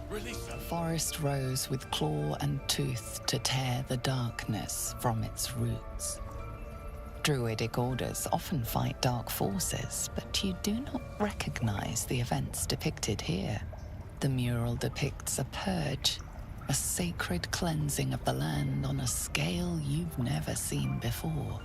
Release her. The forest rose with claw and tooth to tear the darkness from its roots. Druidic orders often fight dark forces, but you do not recognize the events depicted here. The mural depicts a purge, a sacred cleansing of the land on a scale you've never seen before.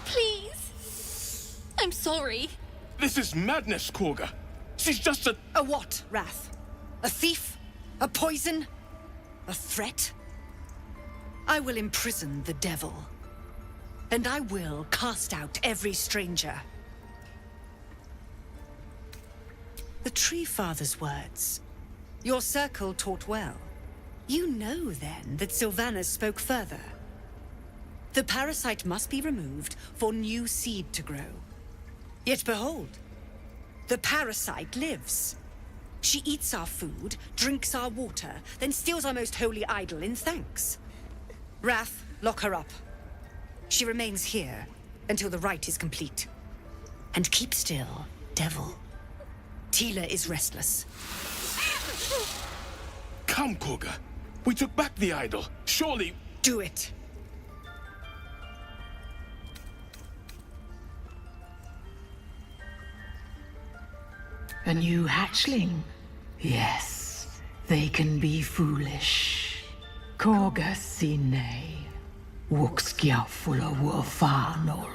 Please! I'm sorry. This is madness, Korga. She's just a... A what, Wrath? A thief? A poison? A threat? I will imprison the devil. And I will cast out every stranger. The Tree Father's words. Your circle taught well. You know, then, that Sylvanas spoke further. The parasite must be removed for new seed to grow. Yet behold, the parasite lives. She eats our food, drinks our water, then steals our most holy idol in thanks. Wrath, lock her up. She remains here until the rite is complete. And keep still, devil. Tila is restless. Come, Korga. We took back the idol. Surely... Do it. A new hatchling? Yes, they can be foolish. Korga sine, wukskiafula wafanol.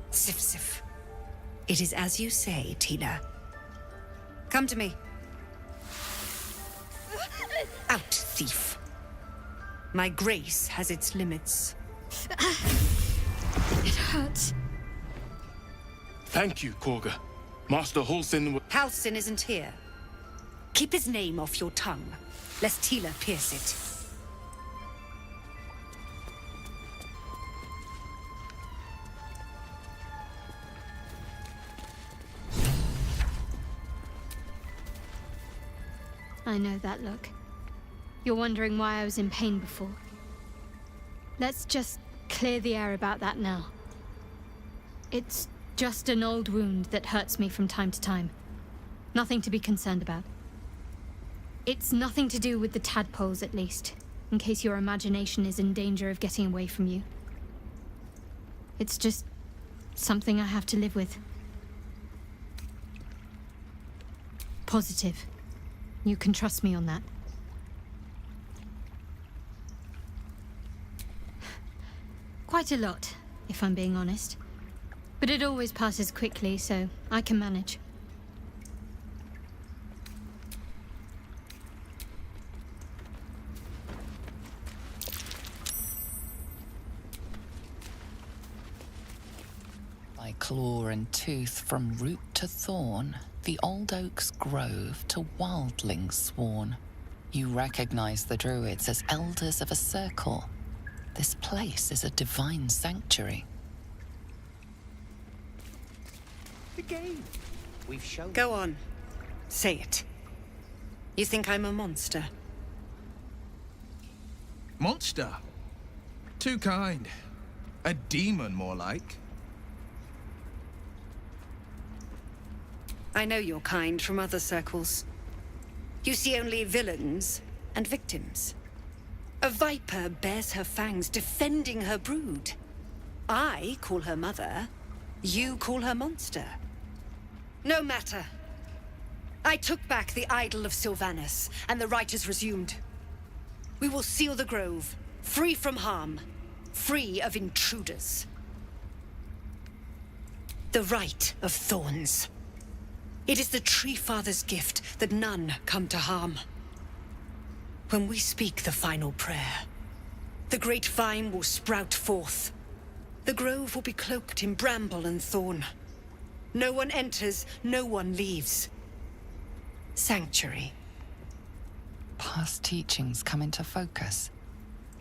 Sif Sif. It is as you say, Tina. Come to me. Out, thief. My grace has its limits. It hurts. Thank you, Korga. Master Halsin... Halsin isn't here. Keep his name off your tongue, lest Tila pierce it. I know that look. You're wondering why I was in pain before. Let's just clear the air about that now. It's just an old wound that hurts me from time to time. Nothing to be concerned about. It's nothing to do with the tadpoles, at least, in case your imagination is in danger of getting away from you. It's just something I have to live with. Positive. You can trust me on that. Quite a lot, if I'm being honest. But it always passes quickly, so I can manage. By claw and tooth from root to thorn, the old oak's grove to wildlings sworn. You recognize the druids as elders of a circle. This place is a divine sanctuary. The game. We've shown... Go on. Say it. You think I'm a monster? Monster? Too kind. A demon, more like. I know your kind from other circles. You see only villains and victims. A viper bears her fangs defending her brood. I call her mother. You call her monster. No matter. I took back the idol of Sylvanas, and the rite is resumed. We will seal the grove, free from harm, free of intruders. The rite of thorns. It is the Tree Father's gift that none come to harm. When we speak the final prayer, the great vine will sprout forth. The grove will be cloaked in bramble and thorn. No one enters, no one leaves. Sanctuary. Past teachings come into focus.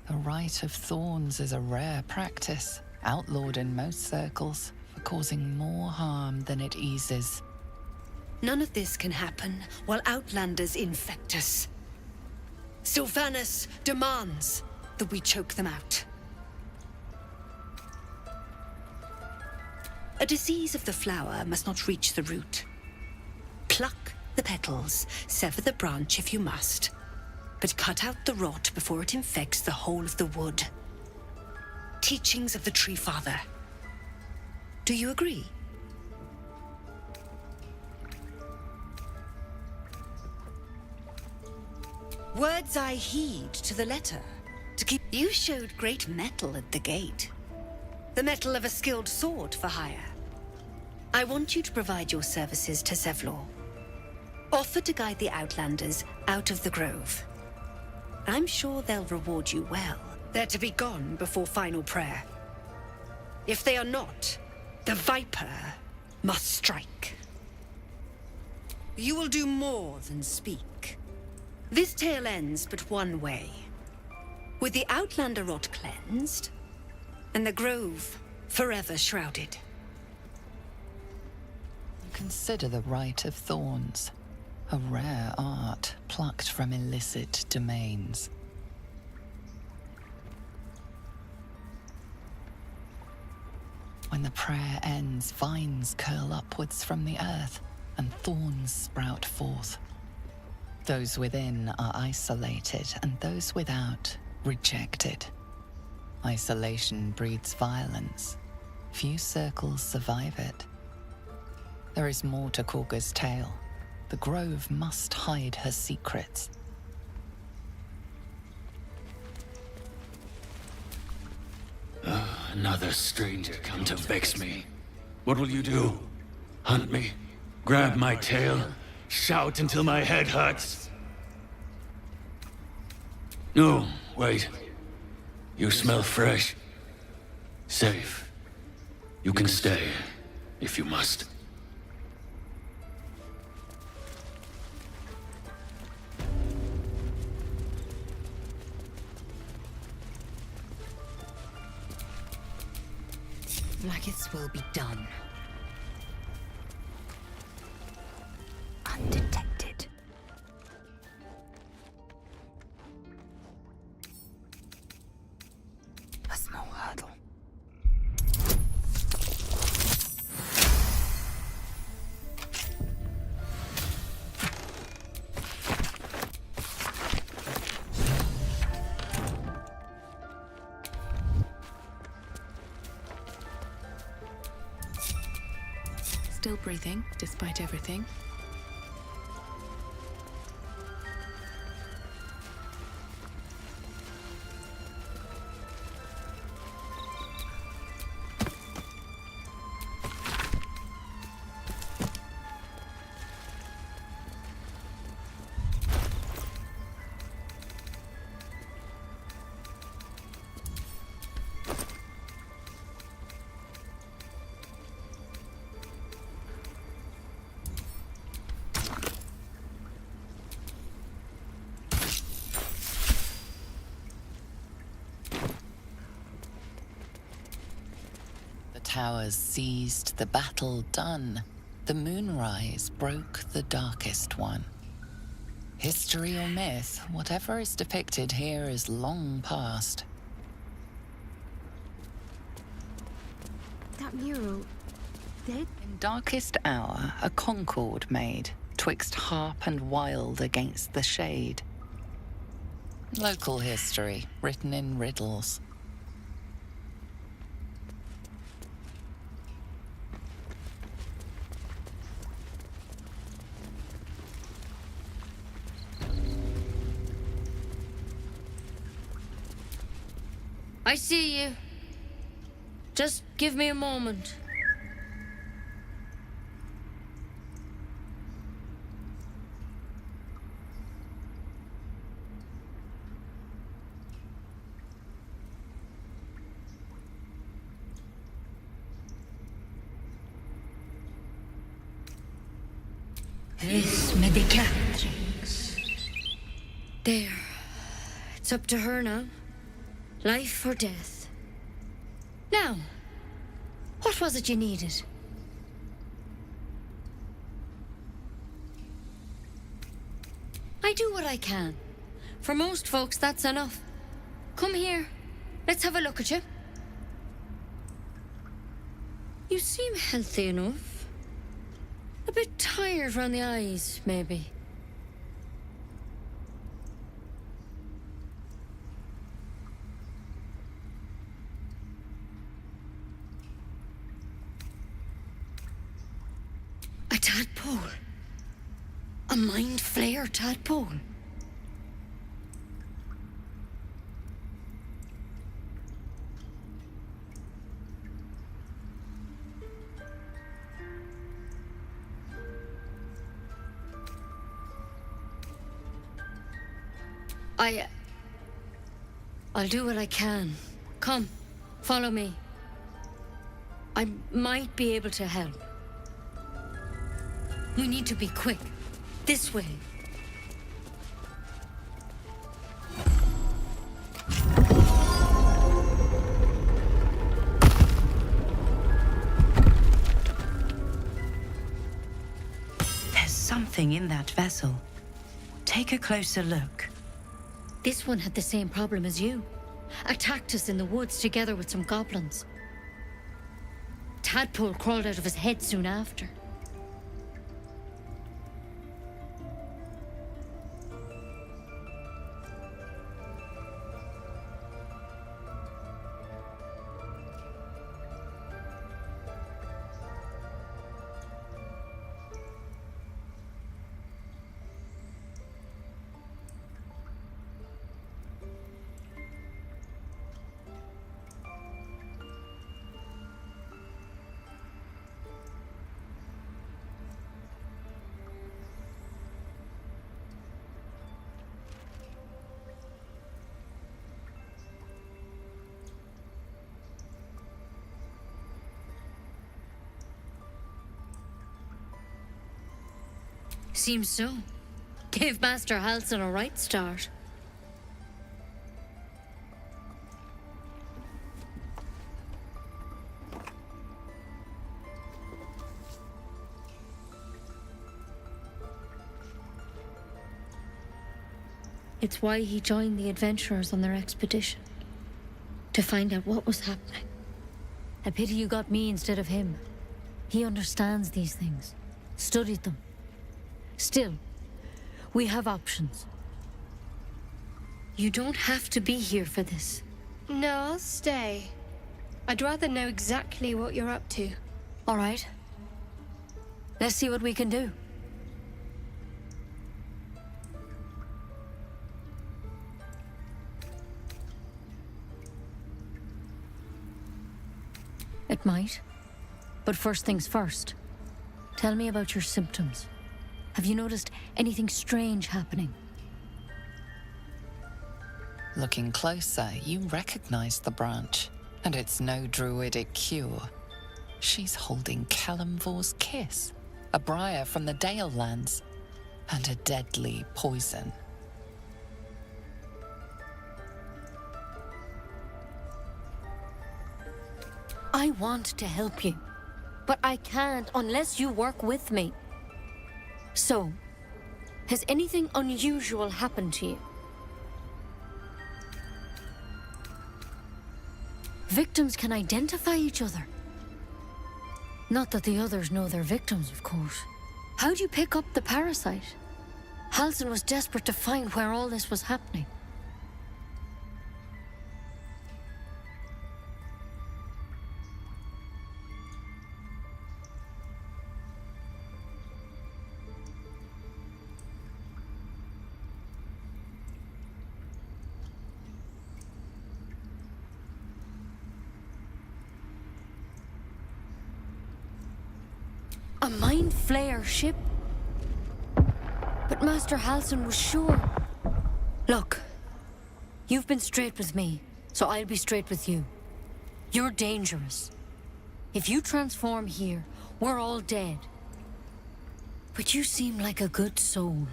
The Rite of Thorns is a rare practice, outlawed in most circles. for causing more harm than it eases. None of this can happen while Outlanders infect us. Sylvanas demands that we choke them out. A disease of the flower must not reach the root. Pluck the petals, sever the branch if you must, but cut out the rot before it infects the whole of the wood. Teachings of the Tree Father. Do you agree? Words I heed to the letter. To keep... You showed great mettle at the gate. The mettle of a skilled sword for hire. I want you to provide your services to Sevlor. Offer to guide the Outlanders out of the grove. I'm sure they'll reward you well. They're to be gone before final prayer. If they are not, the Viper must strike. You will do more than speak. This tale ends but one way. With the Outlander rot cleansed, and the grove forever shrouded. Consider the Rite of Thorns, a rare art plucked from illicit domains. When the prayer ends, vines curl upwards from the earth, and thorns sprout forth. Those within are isolated, and those without rejected. Isolation breeds violence. Few circles survive it. There is more to Korga's tale. The grove must hide her secrets. Another stranger come to vex me. What will you do? Hunt me? Grab my tail? Shout until my head hurts? No, wait. You smell fresh. Safe. You can stay, if you must. Like its will be done. Undetected. A small hurdle. Still breathing, despite everything. Towers seized, the battle done. The moonrise broke the darkest one. History or myth, whatever is depicted here is long past. That mural, dead? In darkest hour, a concord made, twixt harp and wild against the shade. Local history, written in riddles. I see you. Just give me a moment. This medicatrix. There. It's up to her now. Life or death. Now, what What was it you needed? I do what I can. For most folks, that's enough. Come here. Let's have a look at you. You seem healthy enough. A bit tired around the eyes, maybe. A tadpole. A mind flayer tadpole. I'll do what I can. Come, follow me. I might be able to help. We need to be quick. This way. There's something in that vessel. Take a closer look. This one had the same problem as you. Attacked us in the woods together with some goblins. Tadpole crawled out of his head soon after. Seems so. Gave Master Halsin a right start. It's why he joined the adventurers on their expedition. To find out what was happening. A pity you got me instead of him. He understands these things. Studied them. Still, we have options. You don't have to be here for this. No, I'll stay. I'd rather know exactly what you're up to. All right. Let's see what we can do. It might. But first things first. Tell me about your symptoms. Have you noticed anything strange happening? Looking closer, you recognize the branch, and it's no druidic cure. She's holding Kalimvor's kiss, a briar from the Dale lands, and a deadly poison. I want to help you, but I can't unless you work with me. So, has anything unusual happened to you? Victims can identify each other. Not that the others know they're victims, of course. How'd you pick up the parasite? Halsin was desperate to find where all this was happening. A mind flayer ship? But Master Halsin was sure. Look, you've been straight with me, so I'll be straight with you. You're dangerous. If you transform here, we're all dead. But you seem like a good soul.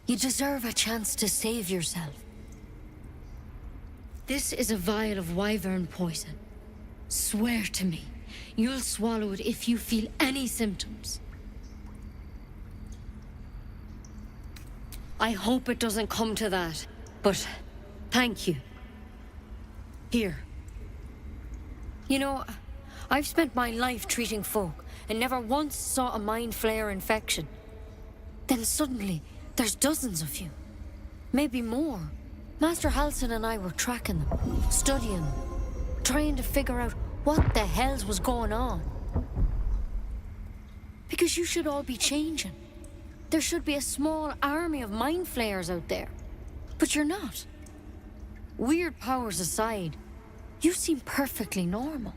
You deserve a chance to save yourself. This is a vial of wyvern poison. Swear to me, you'll swallow it if you feel any symptoms. I hope it doesn't come to that, but thank you. Here. You know, I've spent my life treating folk and never once saw a mind flare infection. Then suddenly, there's dozens of you. Maybe more. Master Halsin and I were tracking them, studying them, trying to figure out what the hells was going on. Because you should all be changing. There should be a small army of mind flayers out there. But you're not. Weird powers aside, you seem perfectly normal.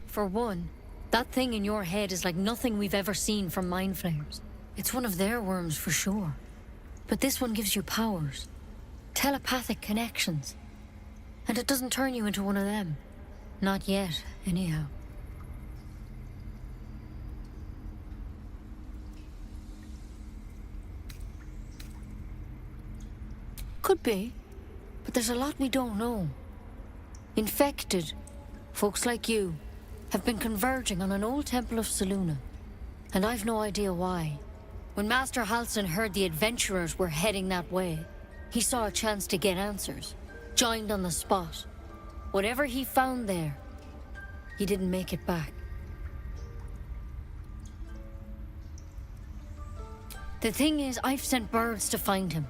For one, that thing in your head is like nothing we've ever seen from mind flayers. It's one of their worms for sure. But this one gives you powers. Telepathic connections. And it doesn't turn you into one of them. Not yet, anyhow. Could be. But there's a lot we don't know. Infected, folks like you, have been converging on an old temple of Selûne. And I've no idea why. When Master Halsin heard the adventurers were heading that way, he saw a chance to get answers. Joined on the spot. Whatever he found there, he didn't make it back. The thing is, I've sent birds to find him.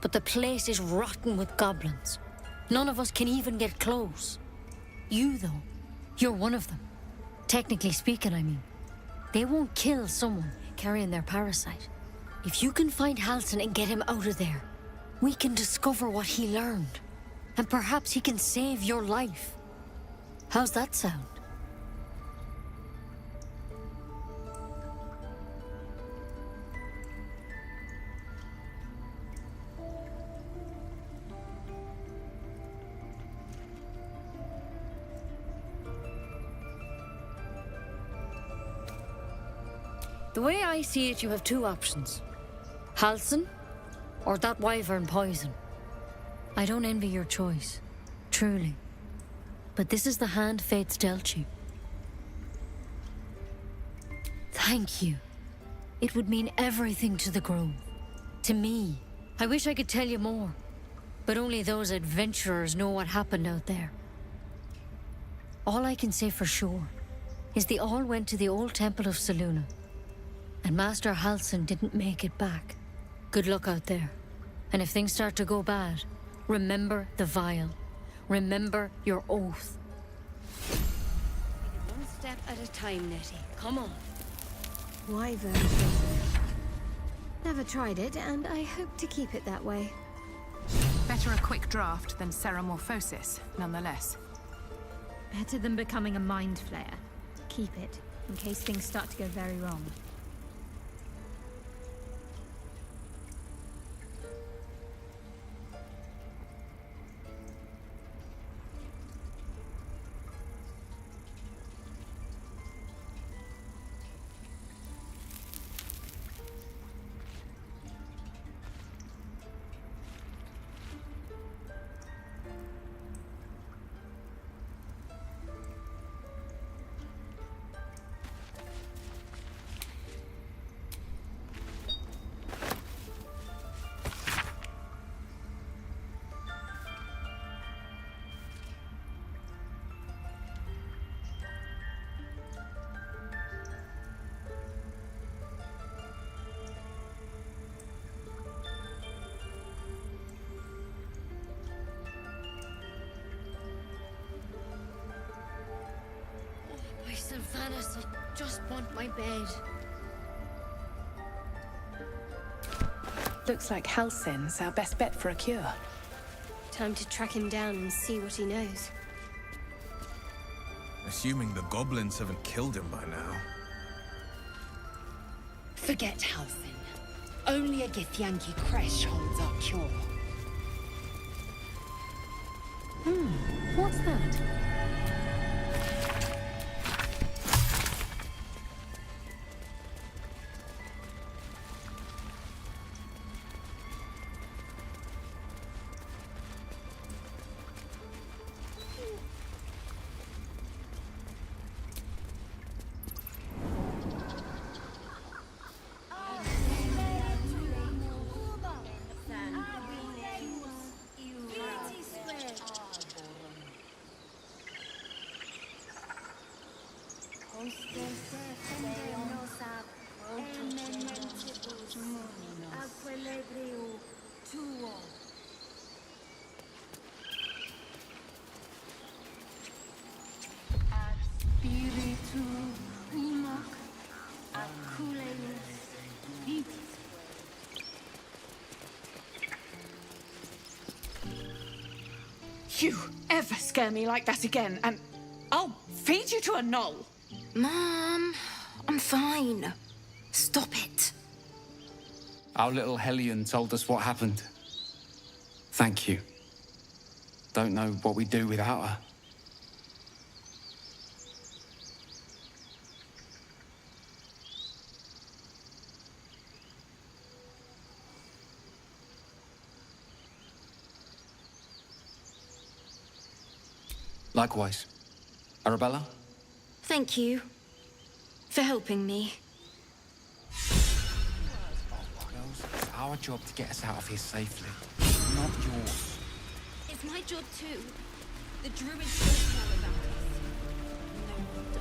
But the place is rotten with goblins. None of us can even get close. You, though, you're one of them. Technically speaking, I mean. They won't kill someone carrying their parasite. If you can find Halsin and get him out of there, we can discover what he learned. And perhaps he can save your life. How's that sound? The way I see it, you have two options. Halsin, or that wyvern poison. I don't envy your choice, truly. But this is the hand fate's dealt you. Thank you. It would mean everything to the Grove. To me. I wish I could tell you more. But only those adventurers know what happened out there. All I can say for sure is they all went to the old temple of Selûne. And Master Halsin didn't make it back. Good luck out there. And if things start to go bad, remember the vial. Remember your oath. One step at a time, Nettie. Come on. Wyvern. Never tried it, and I hope to keep it that way. Better a quick draft than ceramorphosis, nonetheless. Better than becoming a mind flayer. Keep it, in case things start to go very wrong. My Sylvanas, I just want my bed. Looks like Halsin's our best bet for a cure. Time to track him down and see what he knows. Assuming the goblins haven't killed him by now. Forget Halsin. Only a Githyanki Kresh holds our cure. What's that? you ever scare me like that again, and I'll feed you to a knoll. Mom, I'm fine. Stop it. Our little Hellion told us what happened. Thank you. Don't know what we'd do without her. Likewise. Arabella? Thank you for helping me. Girls, it's our job to get us out of here safely, not yours. It's my job too. The druids don't care about us. No one does.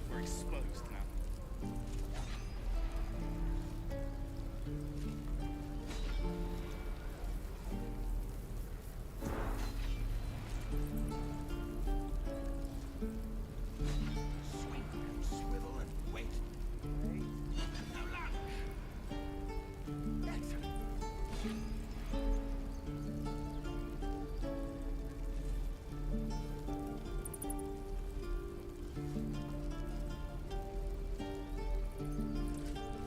We're exposed now. Swing and swivel and wait. No lunch. Excellent.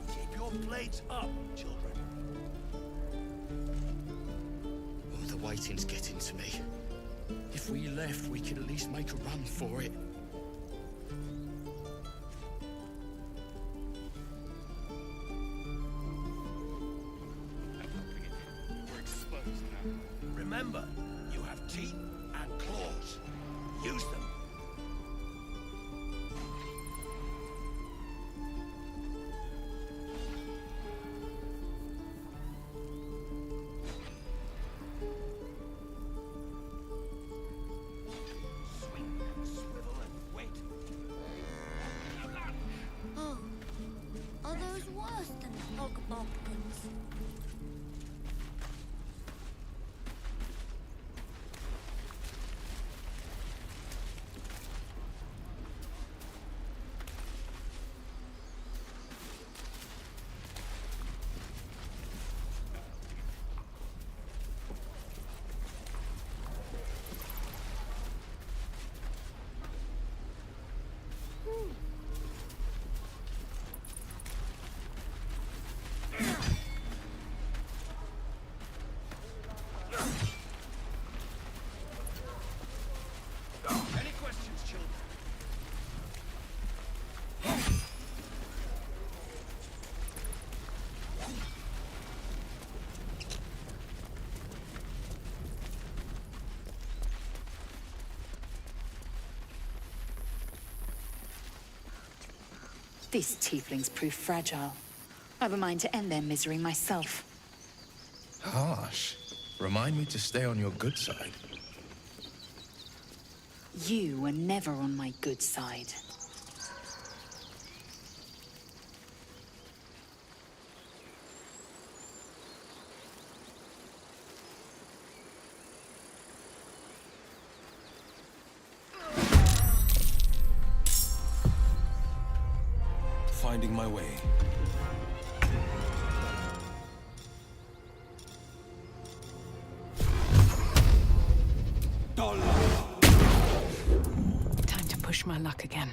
Keep your blades up, children. Oh, the waiting's getting to me. If we left, we could at least make a run for it. We're exposed now. Remember, you have teeth and claws. Use them. Swing and swivel and wait. No lunch. Oh, are those worse than hoggoblins? Any questions, children? These tieflings prove fragile. I've a mind to end their misery myself. Harsh. Remind me to stay on your good side. You were never on my good side. Heading my way. Time to push my luck again.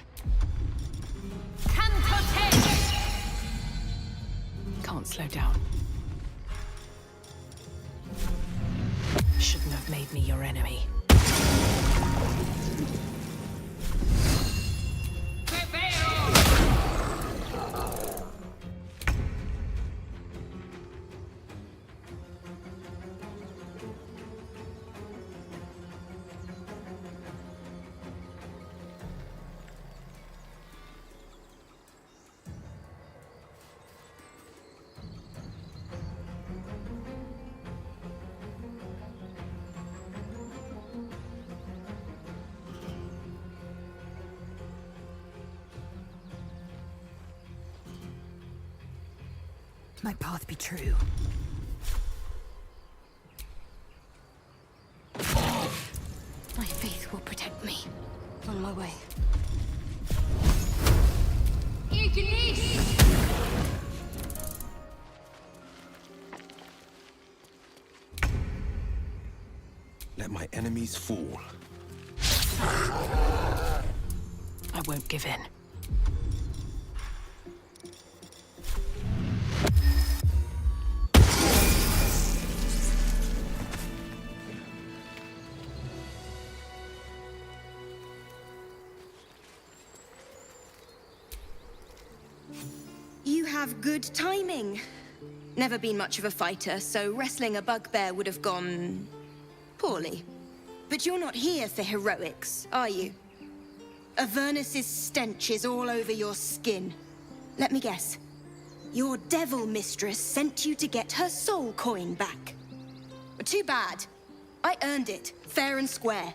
Can't slow down. Shouldn't have made me your enemy. My path be true. My faith will protect me. On my way. Let my enemies fall. I won't give in. You have good timing. Never been much of a fighter, so wrestling a bugbear would have gone poorly. But you're not here for heroics, are you? Avernus's stench is all over your skin. Let me guess. Your devil mistress sent you to get her soul coin back. Too bad. I earned it, fair and square.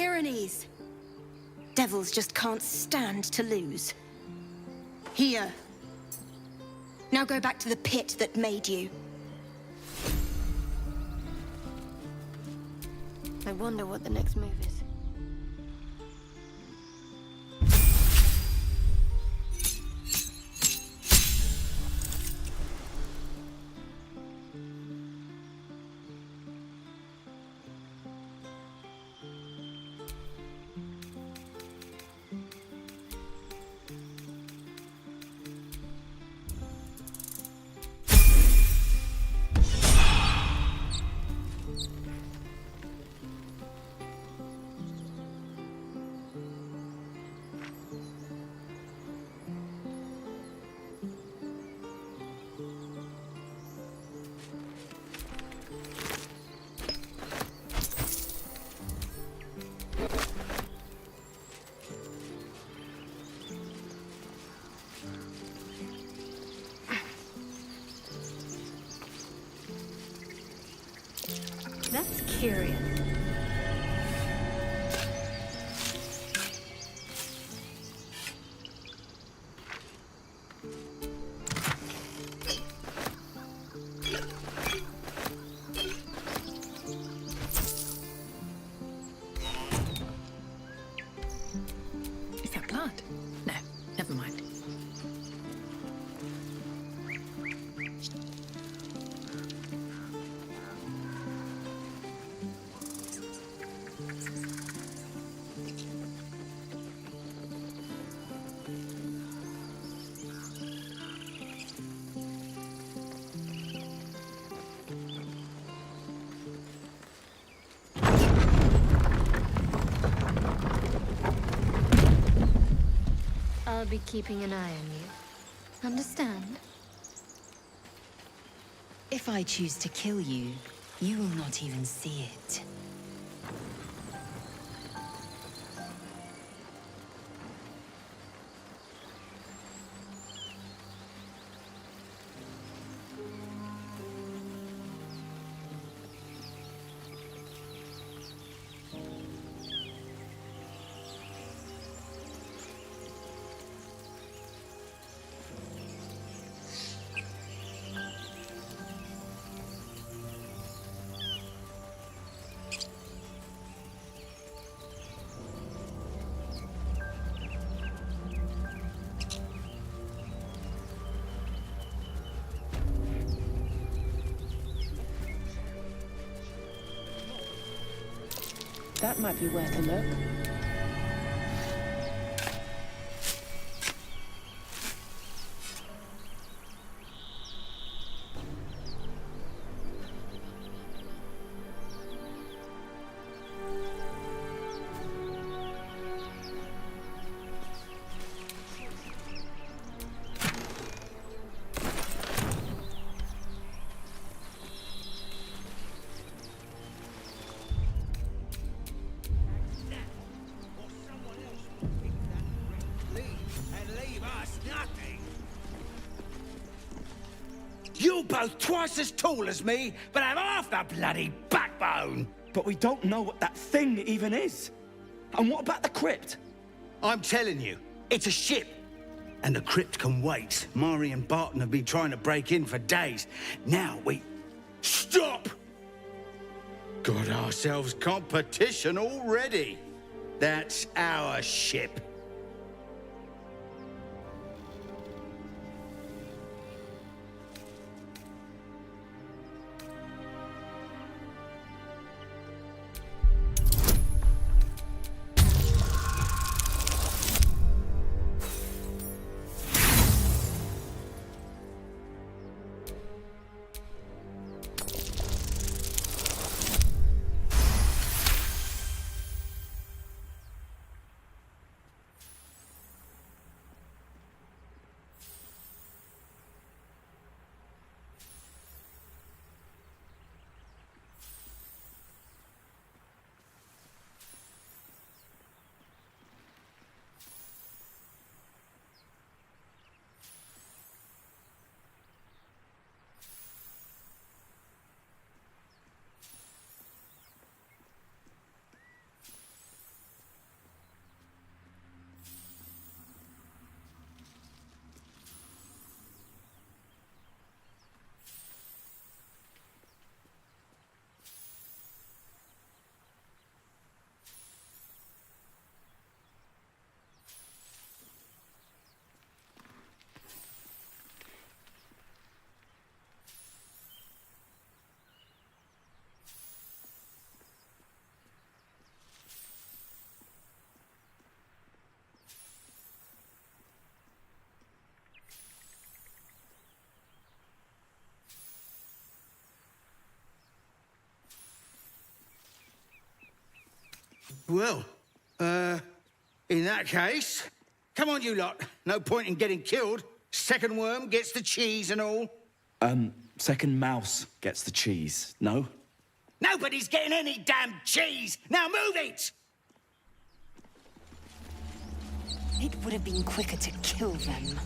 Ironies. Devils just can't stand to lose. Here. Now go back to the pit that made you. I wonder what the next move is. That's curious. Is that blood? No, never mind. I'll be keeping an eye on you. Understand? If I choose to kill you, you will not even see it. That might be worth a look. You're both twice as tall as me, but have half the bloody backbone! But we don't know what that thing even is. And what about the crypt? I'm telling you, it's a ship. And the crypt can wait. Mari and Barton have been trying to break in for days. Now we... Stop! Got ourselves competition already. That's our ship. Well, in that case, come on, you lot. No point in getting killed. Second worm gets the cheese and all. Second mouse gets the cheese, no? Nobody's getting any damn cheese! Now move it! It would have been quicker to kill them.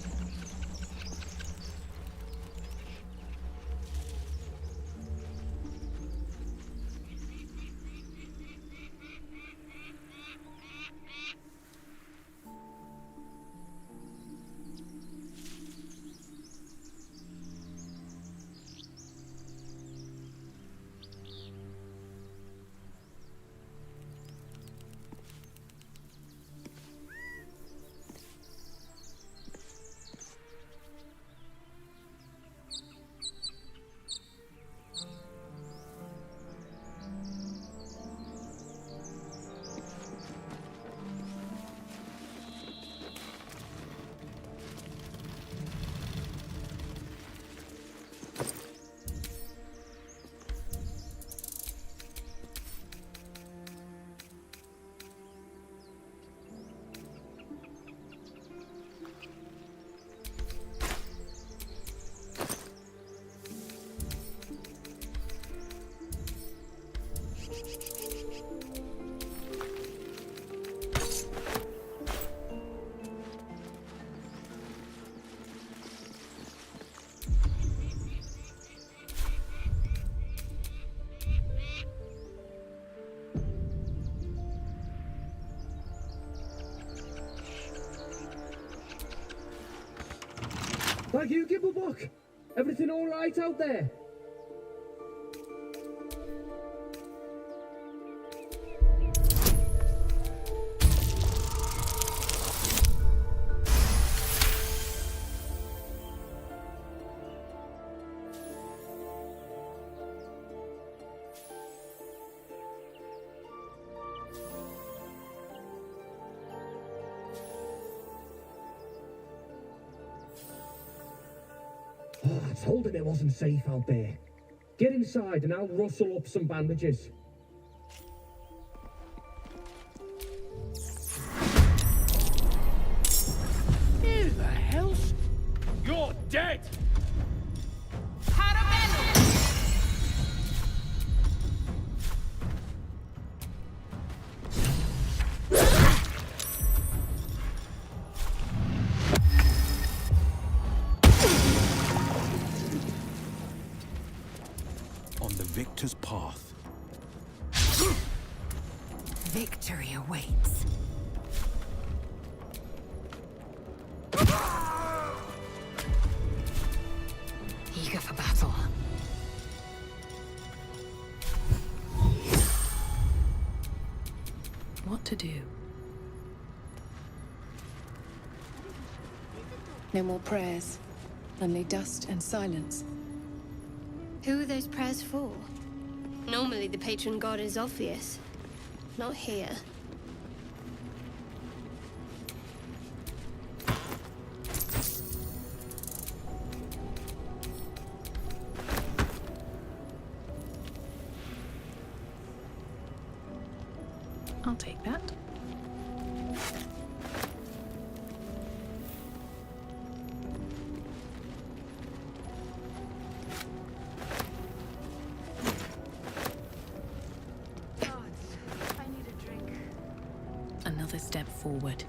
Thank you, Gibblebuck. Everything all right out there? I told him it wasn't safe out there. Get inside and I'll rustle up some bandages. Who the hell's... You're dead! On the victor's path. Victory awaits. Eager for battle. What to do? No more prayers. Only dust and silence. Who are those prayers for? Normally the patron god is obvious. Not here. I'll take that. Another step forward.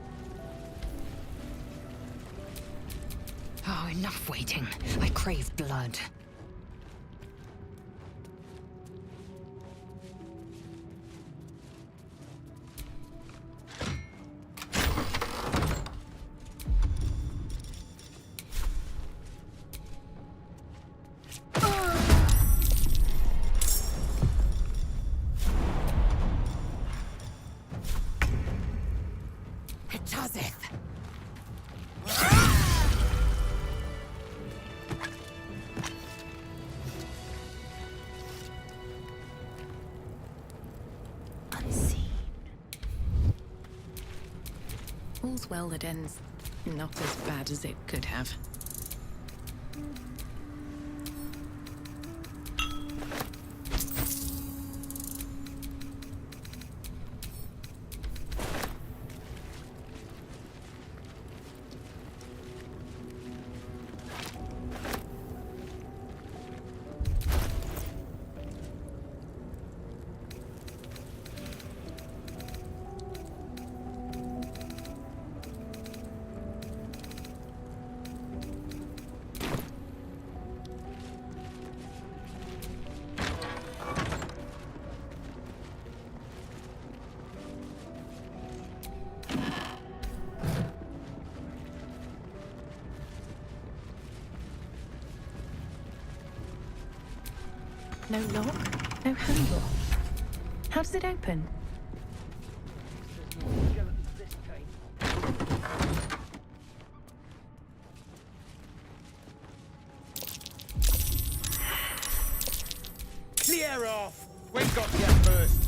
Oh, enough waiting. I crave blood. It doesn't. Unseen. All's well that ends not as bad as it could have. No lock, no handle. How does it open? Clear off! We've got to get first.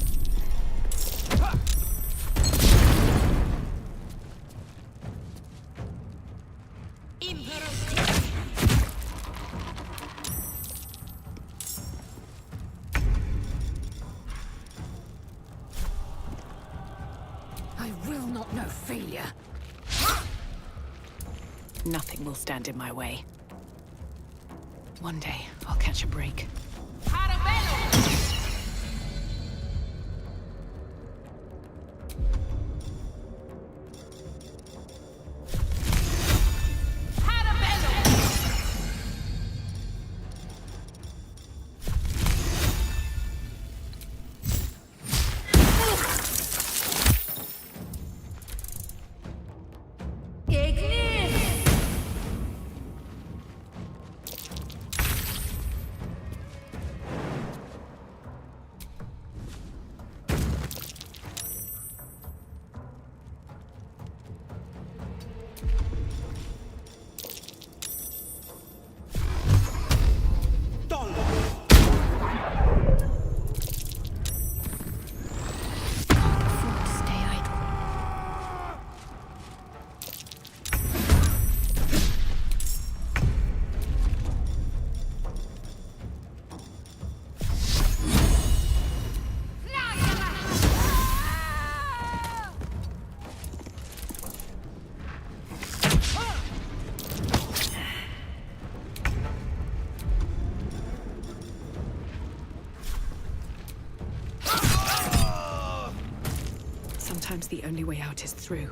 I will not know failure. Nothing will stand in my way. One day, I'll catch a break. Sometimes the only way out is through.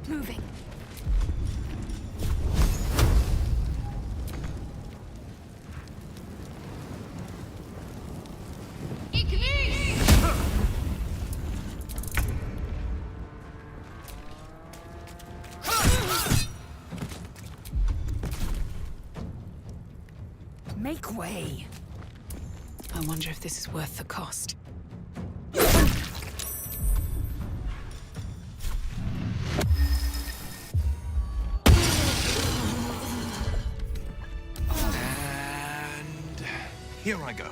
Moving. Make way! I wonder if this is worth the cost. And here I go.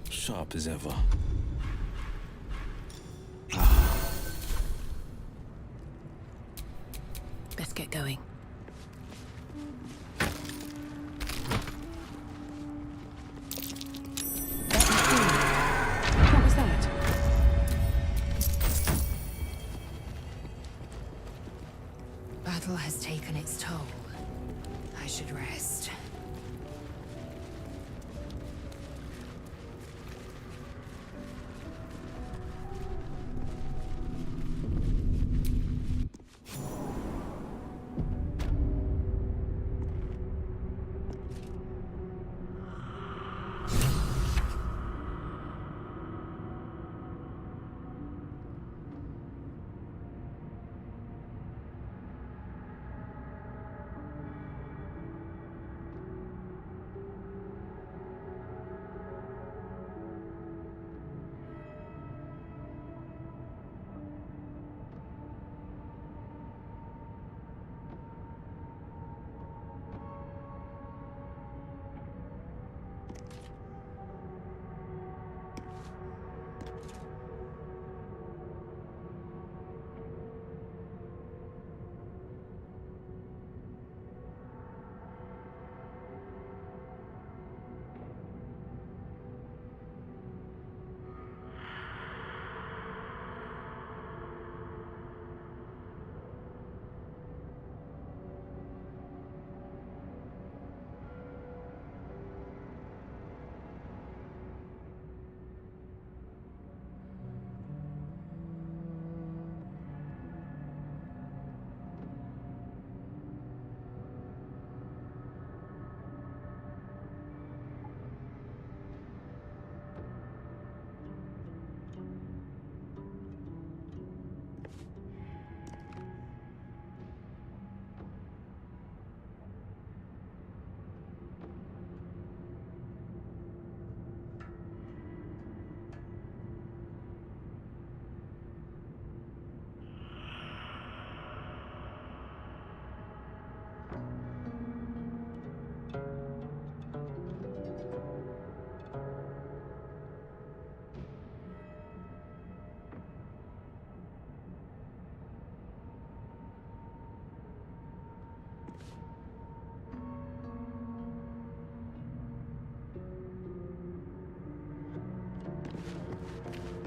Sharp as ever. Best get going. What was that? Battle has taken its toll. I should rest.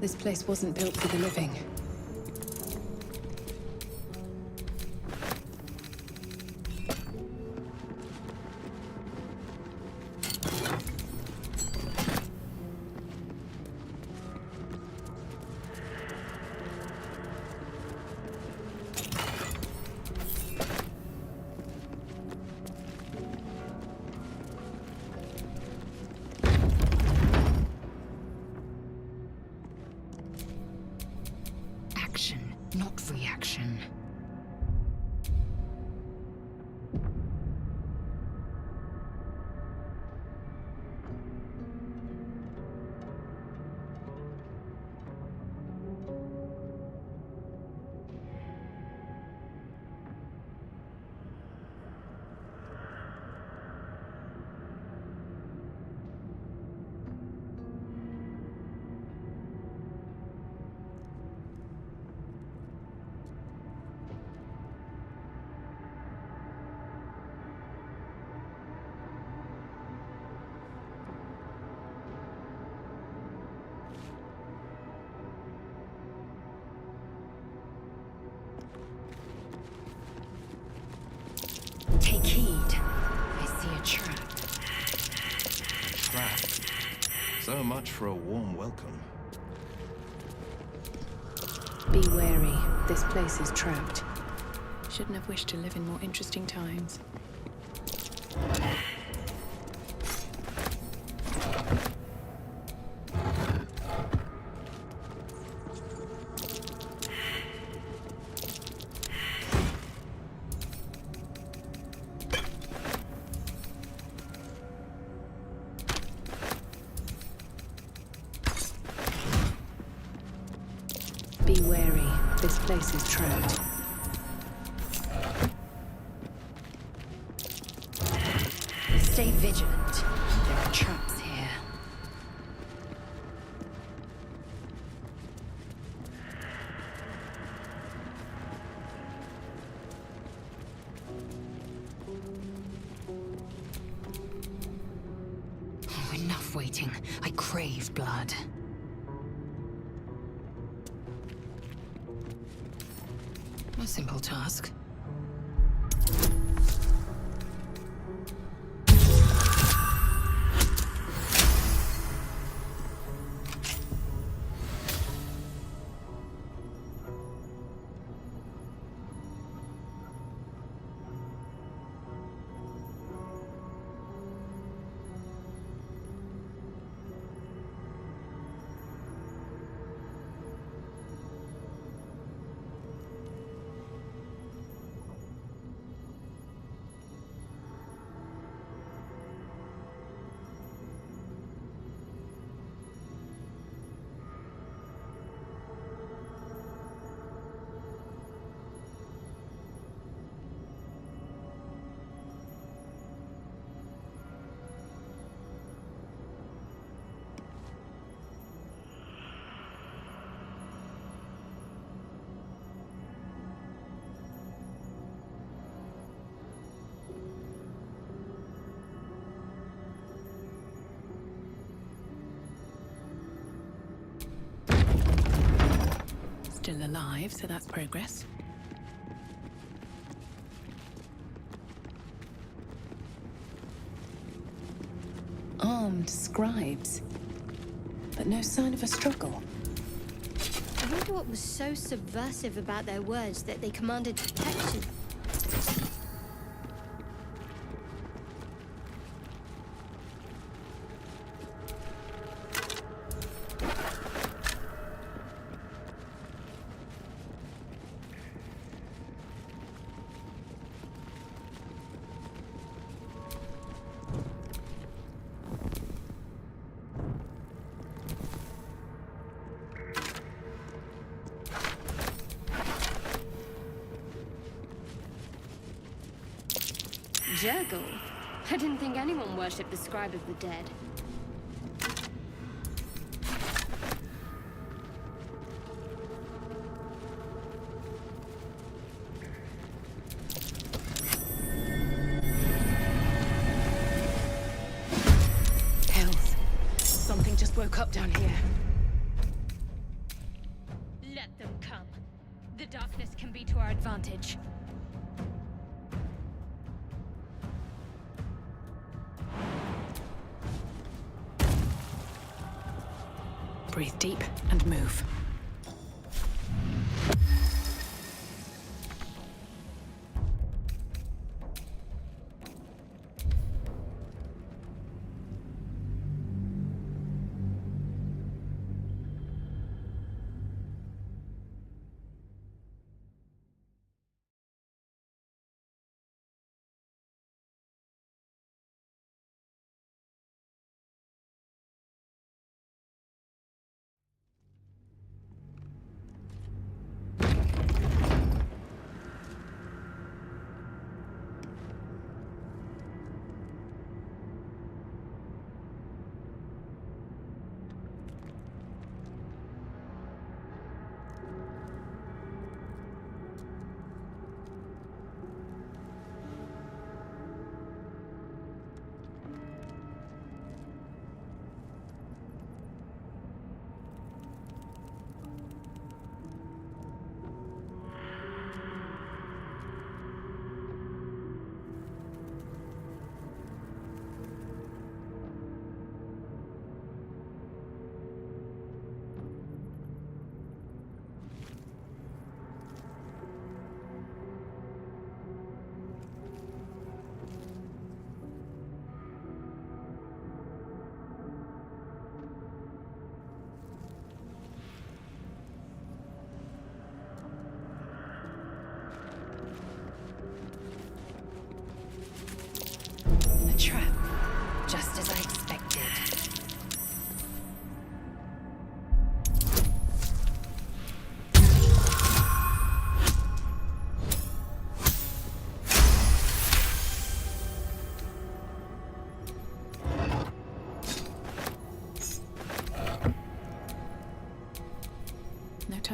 This place wasn't built for the living. Action, not reaction. So much for a warm welcome. Be wary. This place is trapped. Shouldn't have wished to live in more interesting times. Be wary. This place is trapped. Stay vigilant. There are traps here. Oh, enough waiting. I crave blood. A simple task. Still alive, so that's progress. Armed scribes, but no sign of a struggle. I wonder what was so subversive about their words that they commanded protection. Jurgle? I didn't think anyone worshipped the scribe of the dead. Hells. Something just woke up down here. Let them come. The darkness can be to our advantage. Breathe deep and move.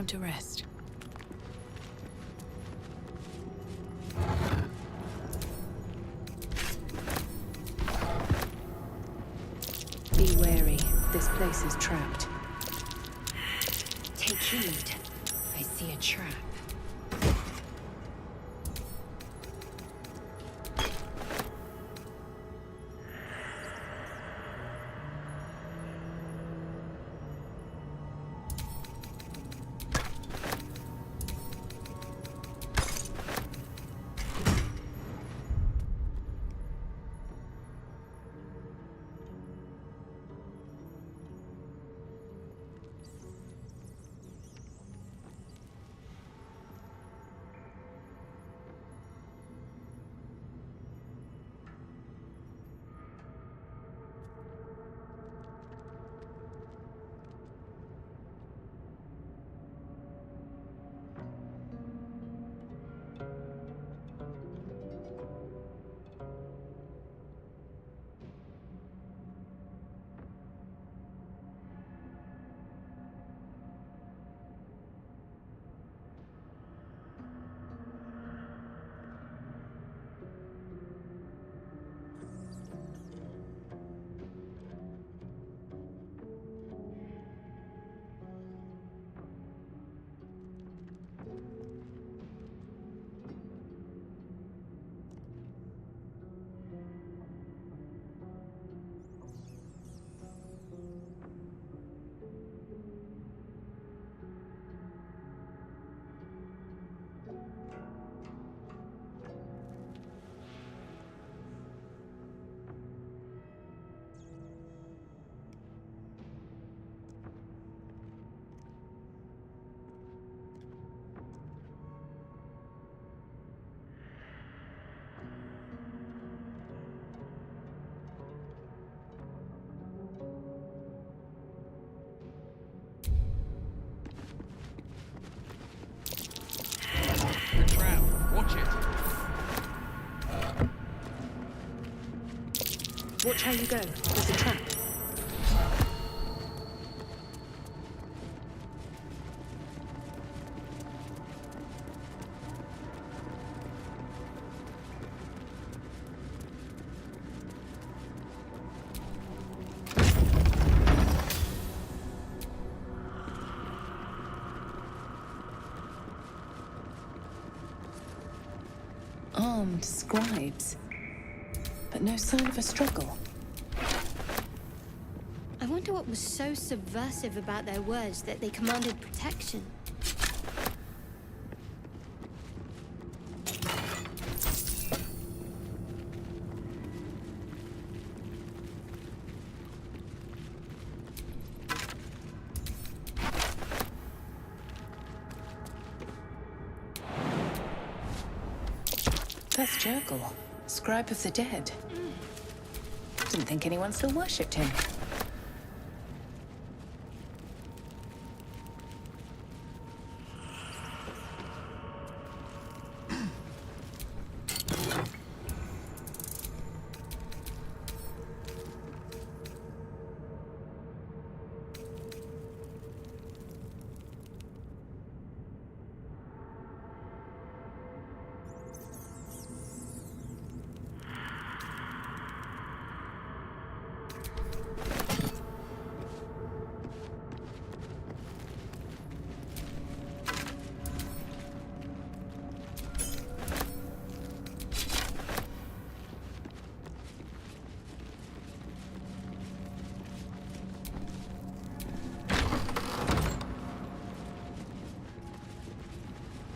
to rest. Be wary. This place is trapped. Take heed. I see a trap. Watch how you go. There's a trap. Armed scribes, but no sign of a struggle. I wonder what was so subversive about their words that they commanded protection. That's Jurgle, scribe of the dead. Didn't think anyone still worshipped him.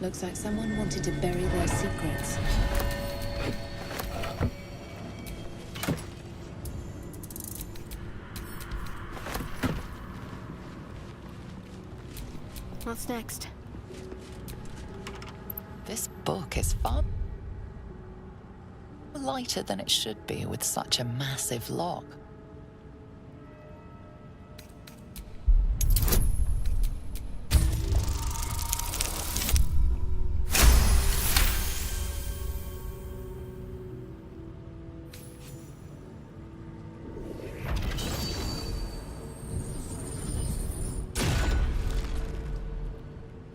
Looks like someone wanted to bury their secrets. What's next? This book is far lighter than it should be with such a massive lock.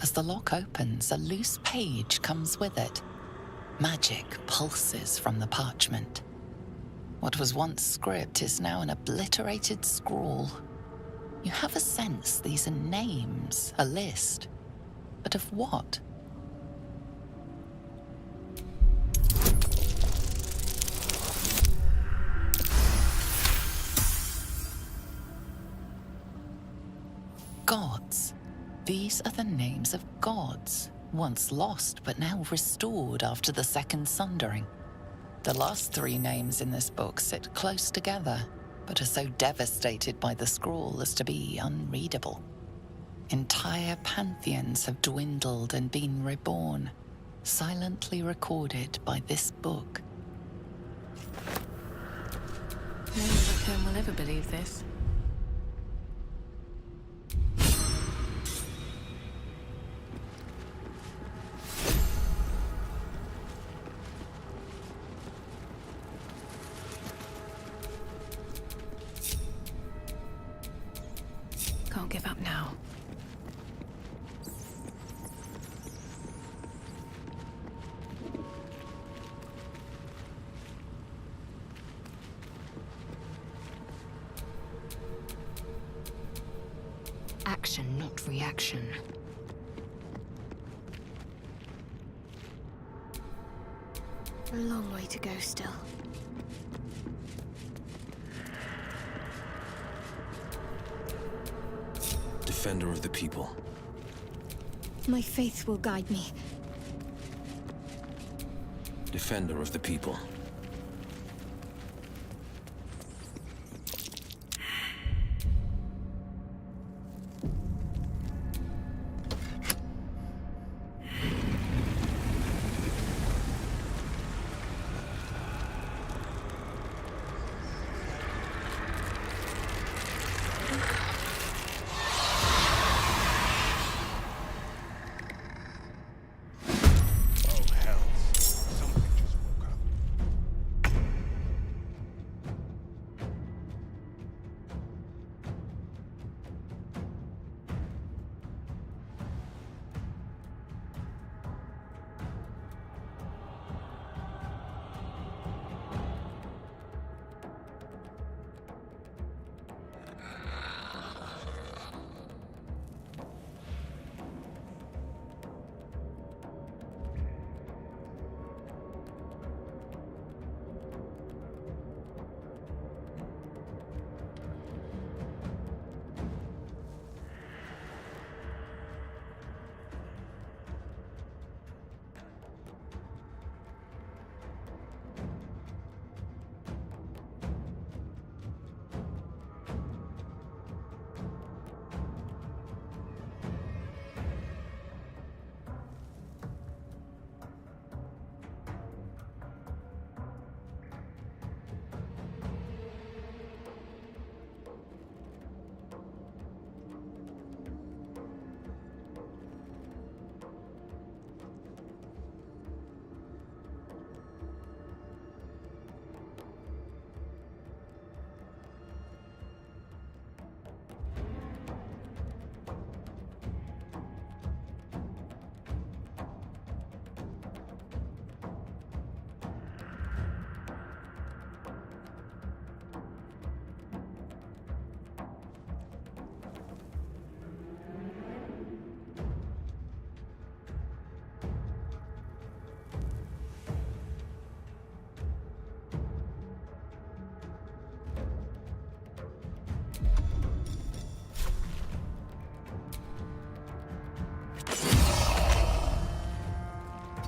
As the lock opens, a loose page comes with it. Magic pulses from the parchment. What was once script is now an obliterated scrawl. You have a sense these are names, a list. But of what? Gods. These are the names of gods, once lost but now restored after the Second Sundering. The last three names in this book sit close together, but are so devastated by the scrawl as to be unreadable. Entire pantheons have dwindled and been reborn, silently recorded by this book. No one will ever believe this. Can't give up now. Action, not reaction. A long way to go still. Defender of the people. My faith will guide me. Defender of the people.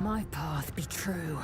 My path be true.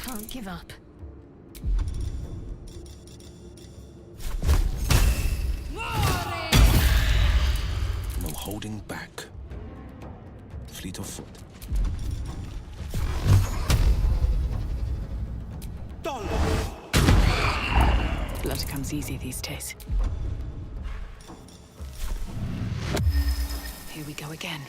can't give up. No holding back. Fleet of foot. Blood comes easy these days. Here we go again.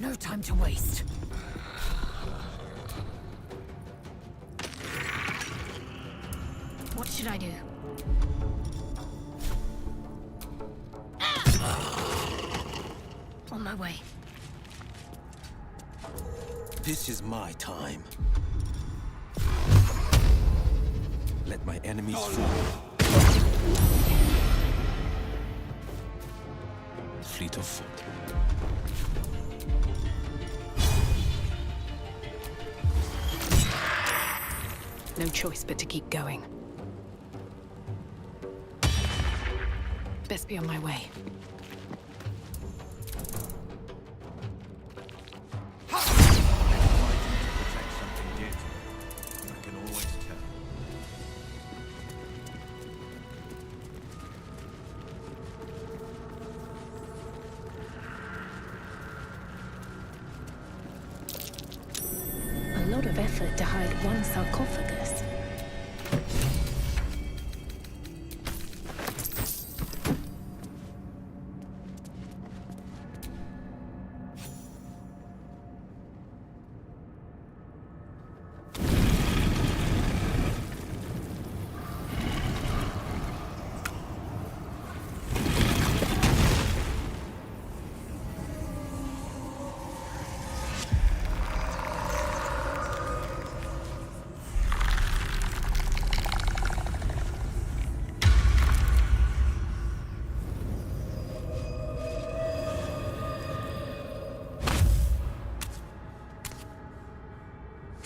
No time to waste. What should I do? On my way. This is my time. Let my enemies fall. Fleet of foot. No choice but to keep going. Best be on my way. A lot of effort to hide one sarcophagus.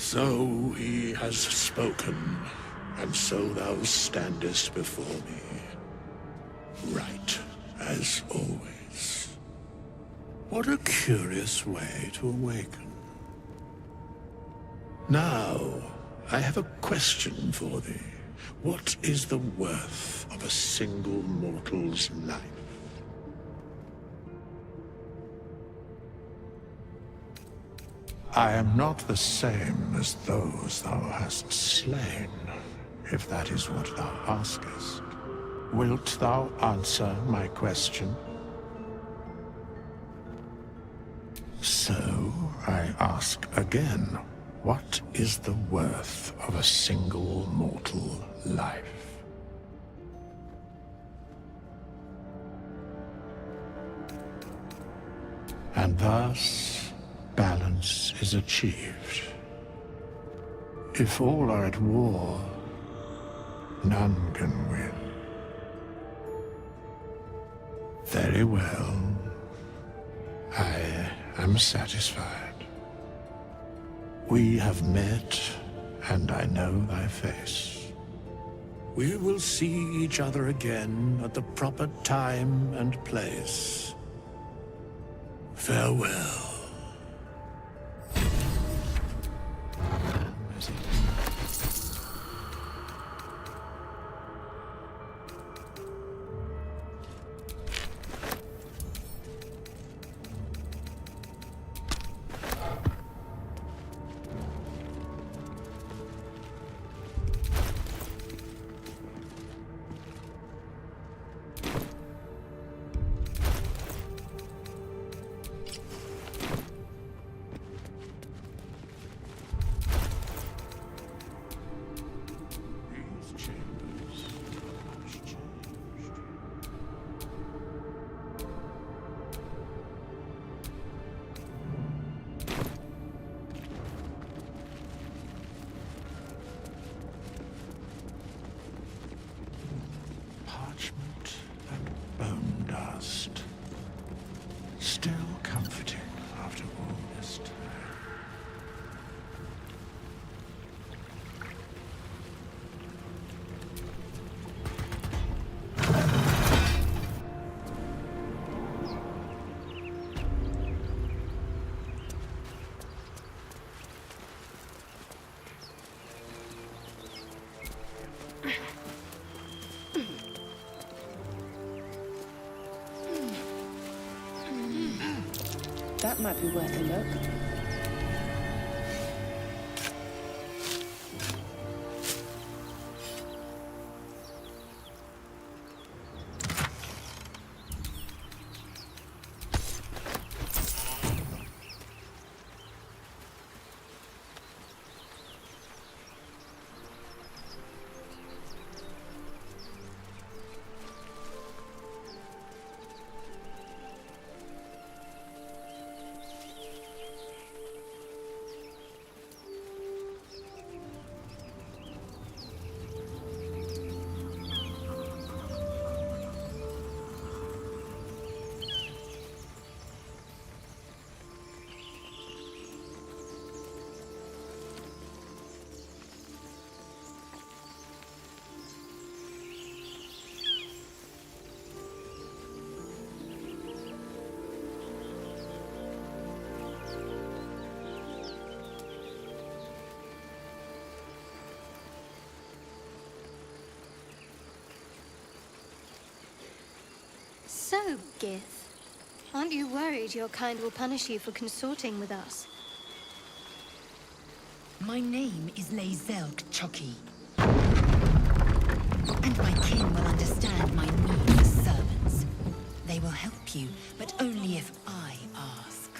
So he has spoken, and so thou standest before me, right as always. What a curious way to awaken. Now, I have a question for thee. What is the worth of a single mortal's life? I am not the same as those thou hast slain, if that is what thou askest. Wilt thou answer my question? So, I ask again, what is the worth of a single mortal life? And thus, balance is achieved. If all are at war, none can win. Very well. I am satisfied. We have met, and I know thy face. We will see each other again at the proper time and place. Farewell. Parchment and bone dust. Still comforting after all this time. That might be worth a look. So, Gith, aren't you worried your kind will punish you for consorting with us? My name is Lae'zelg Chucky. And my kin will understand my need for servants. They will help you, but only if I ask.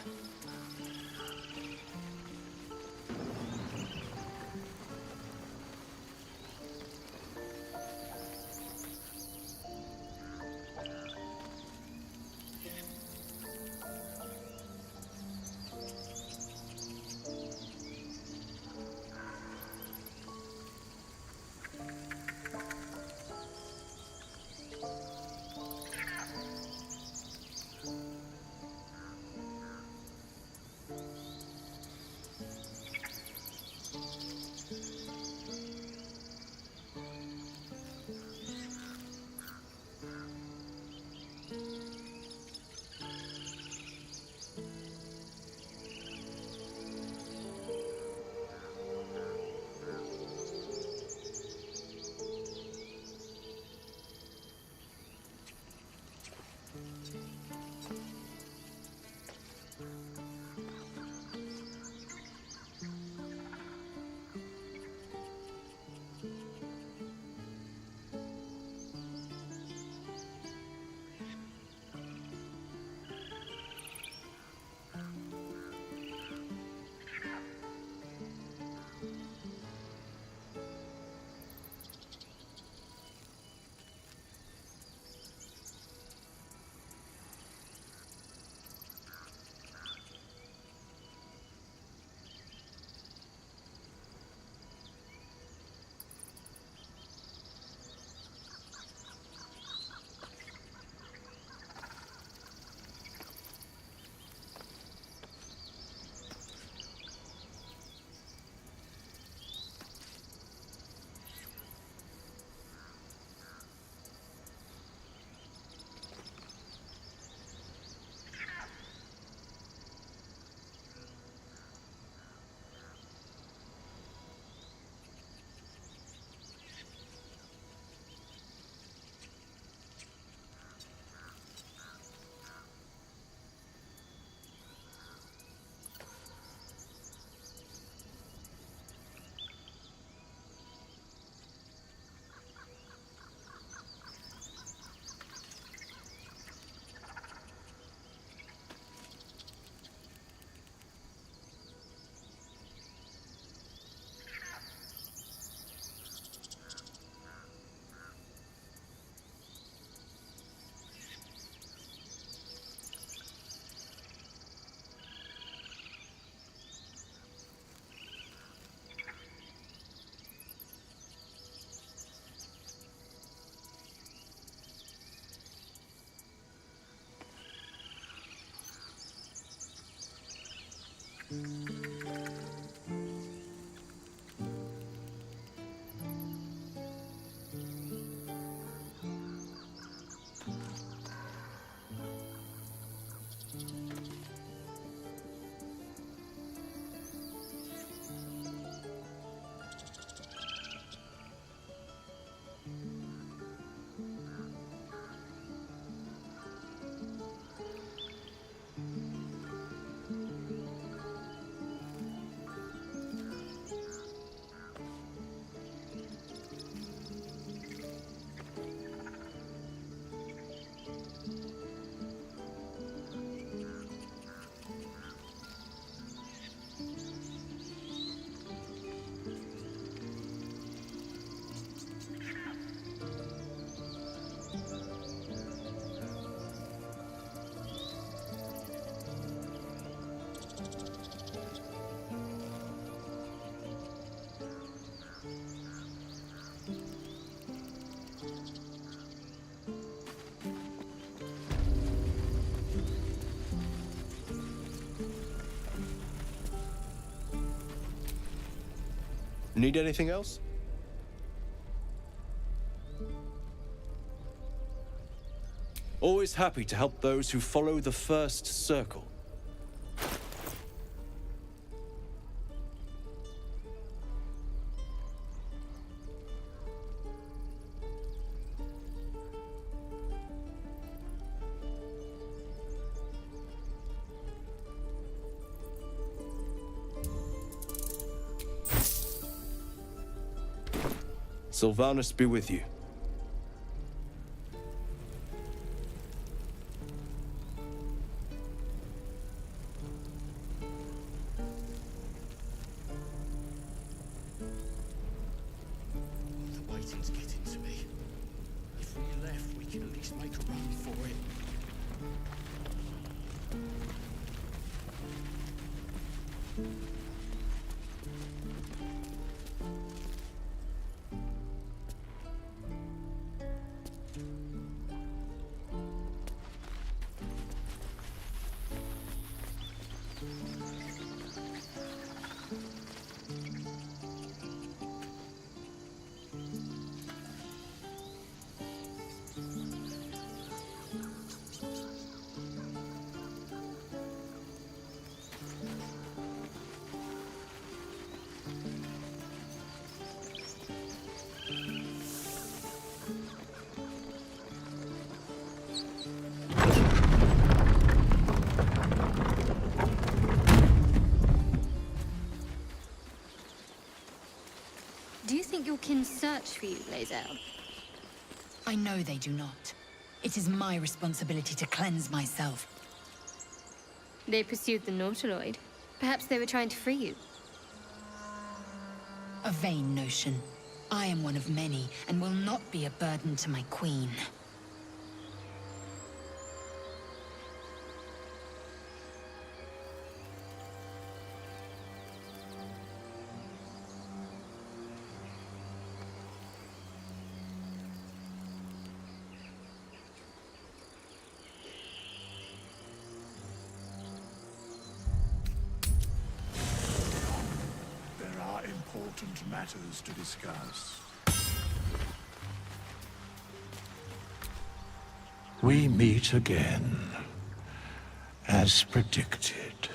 Need anything else? Always happy to help those who follow the first circle. Sylvanus be with you. The waiting's getting to me. If we left, we could at least make a run for it. Do you think your kin search for you, Blazel? I know they do not. It is my responsibility to cleanse myself. They pursued the Nautiloid. Perhaps they were trying to free you. A vain notion. I am one of many, and will not be a burden to my queen. There are important matters to discuss. We meet again, as predicted.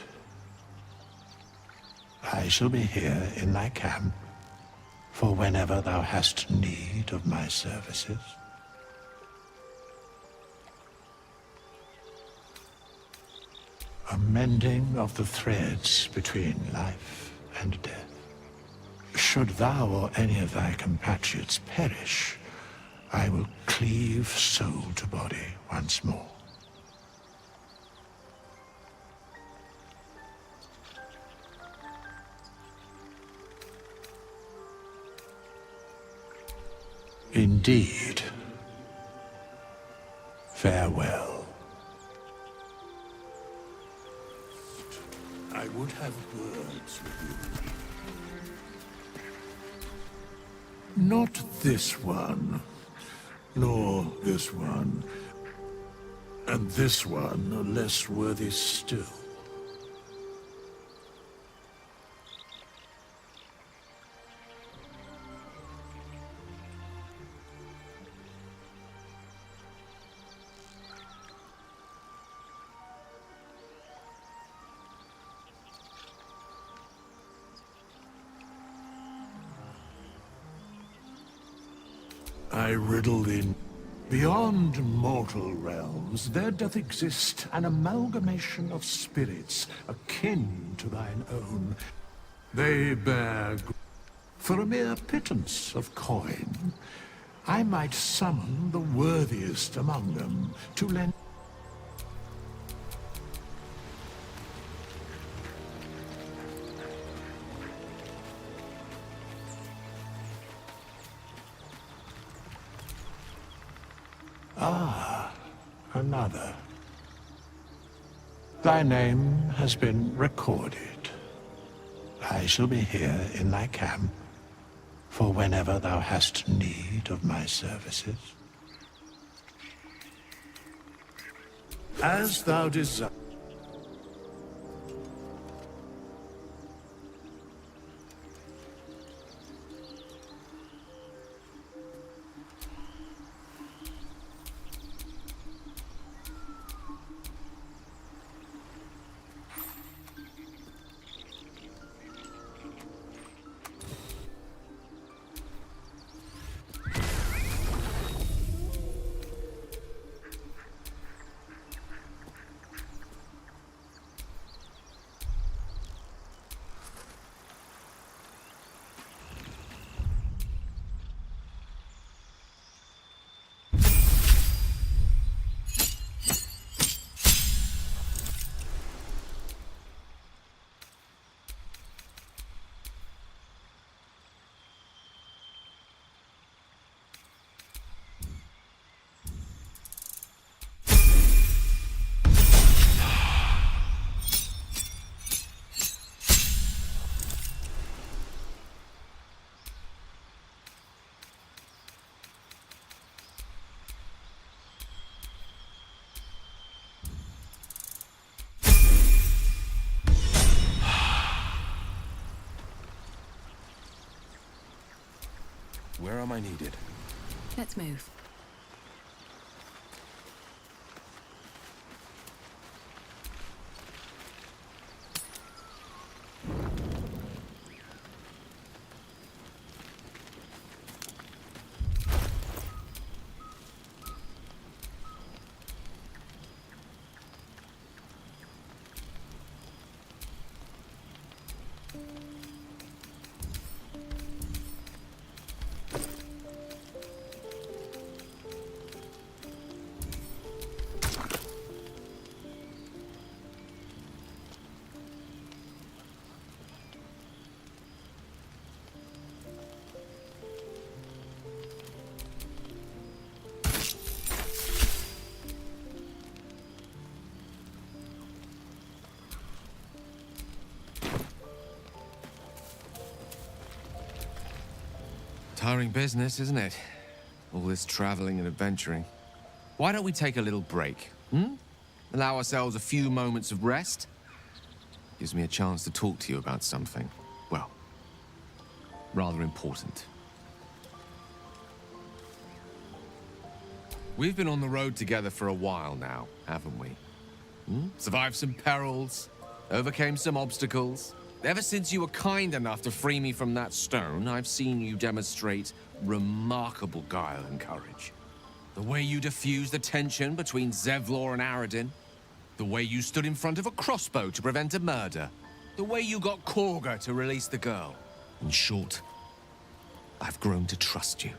I shall be here in thy camp for whenever thou hast need of my services. A mending of the threads between life and death. Should thou or any of thy compatriots perish, I will cleave soul to body once more. Indeed. Farewell. I would have words with you. Not this one, nor this one, and this one are less worthy still. I riddle in. Beyond mortal realms, there doth exist an amalgamation of spirits akin to thine own. They bear for a mere pittance of coin. I might summon the worthiest among them to lend. Ah, another. Thy name has been recorded. I shall be here in thy camp for whenever thou hast need of my services. As thou desire. where am I needed? Let's move. Tiring business, isn't it? All this traveling and adventuring. Why don't we take a little break, hmm? Allow ourselves a few moments of rest? Gives me a chance to talk to you about something, well, rather important. We've been on the road together for a while now, haven't we? Survived some perils, overcame some obstacles. Ever since you were kind enough to free me from that stone, I've seen you demonstrate remarkable guile and courage. The way you diffused the tension between Zevlor and Aradin. The way you stood in front of a crossbow to prevent a murder. The way you got Korga to release the girl. In short, I've grown to trust you.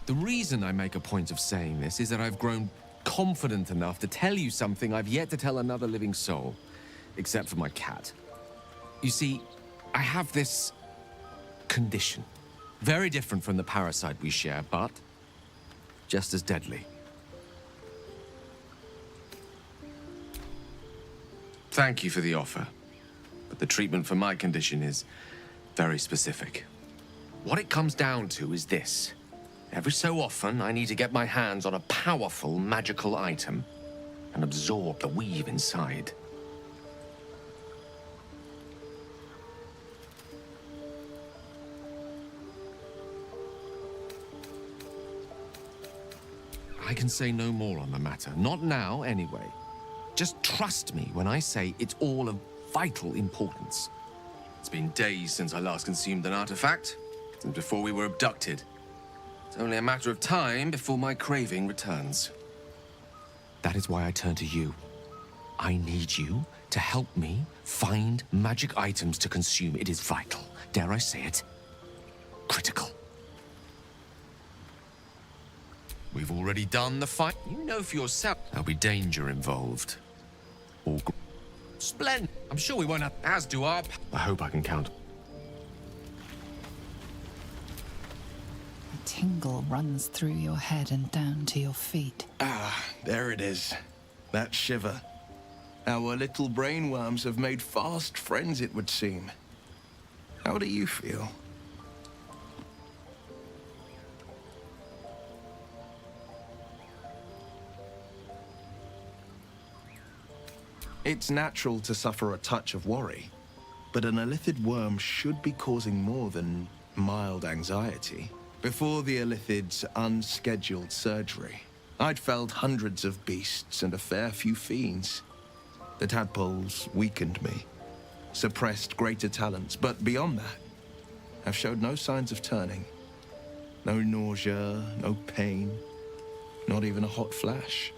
The reason I make a point of saying this is that I've grown confident enough to tell you something I've yet to tell another living soul, except for my cat. You see, I have this condition. Very different from the parasite we share, but just as deadly. Thank you for the offer, but the treatment for my condition is very specific. What it comes down to is this. Every so often, I need to get my hands on a powerful magical item and absorb the weave inside. I can say no more on the matter. Not now, anyway. Just trust me when I say it's all of vital importance. It's been days since I last consumed an artifact, since before we were abducted. It's only a matter of time before my craving returns. That is why I turn to you. I need you to help me find magic items to consume. It is vital. Dare I say it? Critical. We've already done the fight. You know for yourself there'll be danger involved. Or splendid. I'm sure we won't have, as do our... I hope I can count. A tingle runs through your head and down to your feet. Ah, there it is. That shiver. Our little brainworms have made fast friends, it would seem. How do you feel? It's natural to suffer a touch of worry, but an illithid worm should be causing more than mild anxiety. Before the illithid's unscheduled surgery, I'd felled hundreds of beasts and a fair few fiends. The tadpoles weakened me, suppressed greater talents, but beyond that, I've showed no signs of turning. No nausea, no pain, not even a hot flash.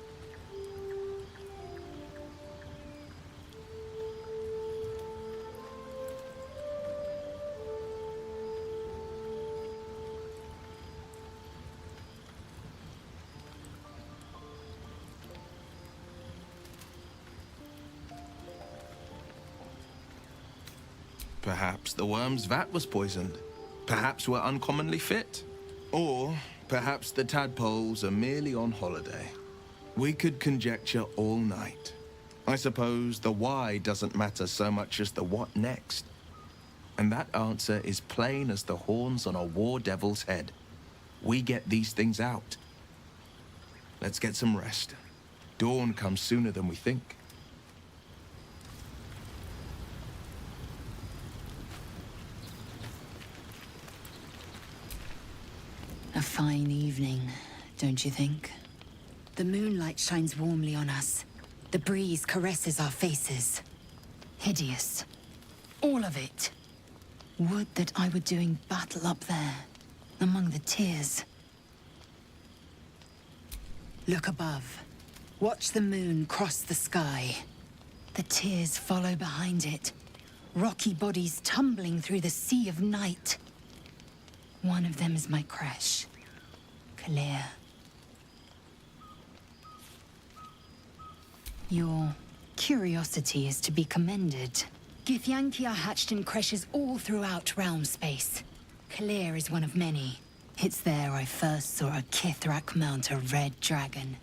Perhaps the worm's vat was poisoned. Perhaps we're uncommonly fit. Or perhaps the tadpoles are merely on holiday. We could conjecture all night. I suppose the why doesn't matter so much as the what next. And that answer is plain as the horns on a war devil's head. we get these things out. Let's get some rest. Dawn comes sooner than we think. A fine evening, don't you think? The moonlight shines warmly on us. The breeze caresses our faces. Hideous. All of it. Would that I were doing battle up there, among the tears. Look above. Watch the moon cross the sky. The tears follow behind it. Rocky bodies tumbling through the sea of night. One of them is my crush, Claire. Your curiosity is to be commended. Githyanki are hatched in creches all throughout realm space. Claire is one of many. It's there I first saw a Kithrak mount a red dragon.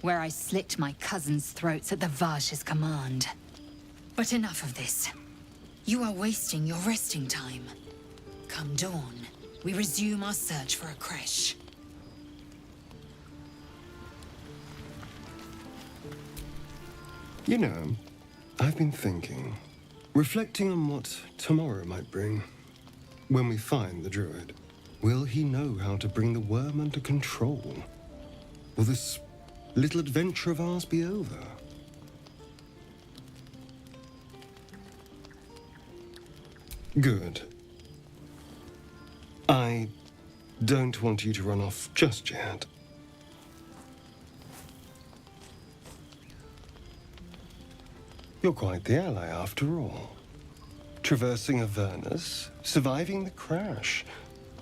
Where I slit my cousins' throats at the Varsha's command. But enough of this. You are wasting your resting time. Come dawn, we resume our search for a creche. You know, I've been thinking, reflecting on what tomorrow might bring. When we find the druid, will he know how to bring the worm under control? Will this little adventure of ours be over? Good. I don't want you to run off just yet. You're quite the ally after all. Traversing Avernus, surviving the crash,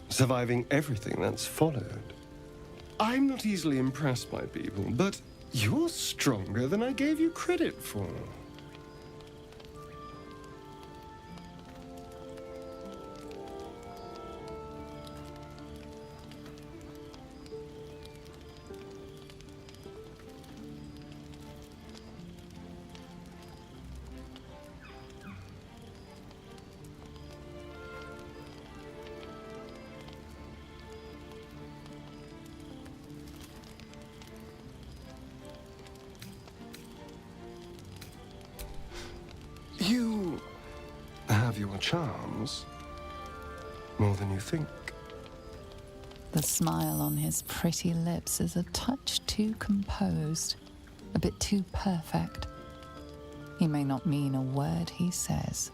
surviving everything that's followed. I'm not easily impressed by people, but you're stronger than I gave you credit for. You have your charms, more than you think. The smile on his pretty lips is a touch too composed, a bit too perfect. He may not mean a word he says.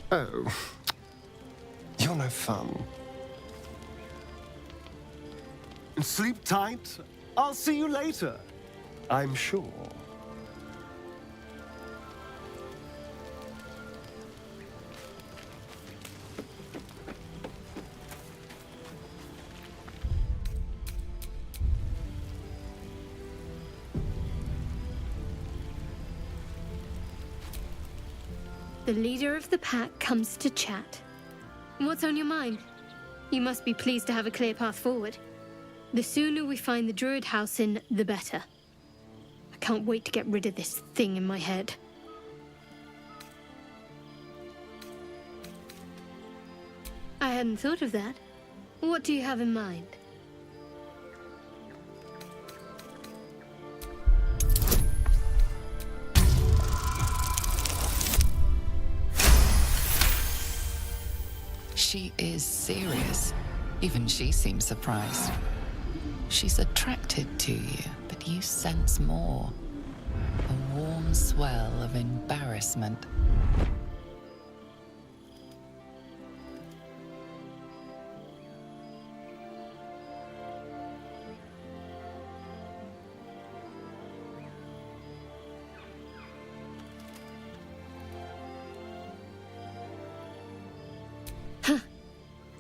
Oh, you're no fun. Sleep tight. I'll see you later. I'm sure. The leader of the pack comes to chat. What's on your mind? You must be pleased to have a clear path forward. The sooner we find the druid house in, the better. I can't wait to get rid of this thing in my head. I hadn't thought of that. What do you have in mind? She is serious. Even she seems surprised. She's attracted to you, but you sense more. A warm swell of embarrassment.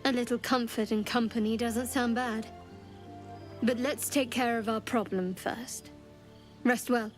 A little comfort and company doesn't sound bad. But let's take care of our problem first. Rest well.